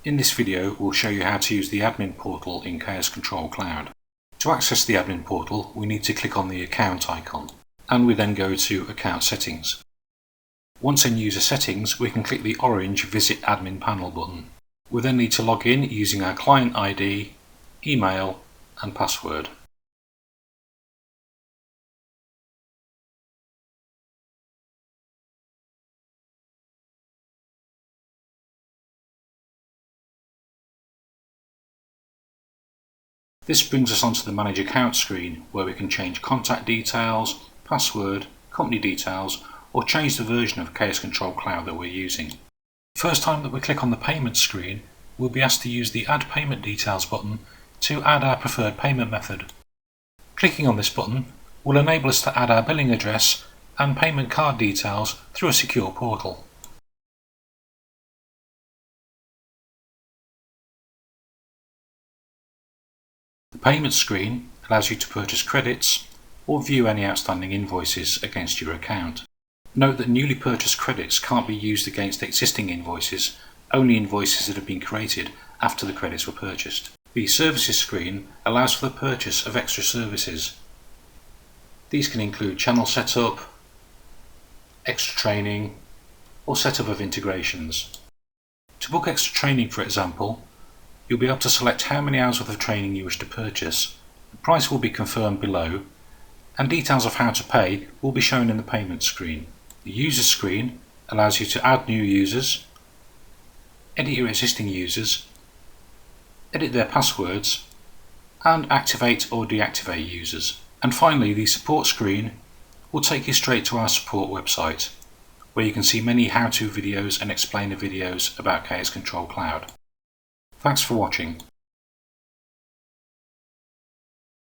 In this video, we'll show you how to use the admin portal in Chaos Control Cloud. To access the admin portal, we need to click on the account icon, and we then go to Account Settings. Once in User Settings, we can click the orange Visit Admin Panel button. We then need to log in using our client ID, email, and password. This brings us onto the Manage Account screen, where we can change contact details, password, company details, or change the version of Chaos Control Cloud that we're using. First time that we click on the Payment screen, we'll be asked to use the Add Payment Details button to add our preferred payment method. Clicking on this button will enable us to add our billing address and payment card details through a secure portal. The Payment screen allows you to purchase credits or view any outstanding invoices against your account. Note that newly purchased credits can't be used against existing invoices, only invoices that have been created after the credits were purchased. The Services screen allows for the purchase of extra services. These can include channel setup, extra training, or setup of integrations. To book extra training, for example, you'll be able to select how many hours worth of training you wish to purchase. The price will be confirmed below, and details of how to pay will be shown in the Payment screen. The User screen allows you to add new users, edit your existing users, edit their passwords, and activate or deactivate users. And finally, the Support screen will take you straight to our support website, where you can see many how-to videos and explainer videos about Chaos Control Cloud. Thanks for watching.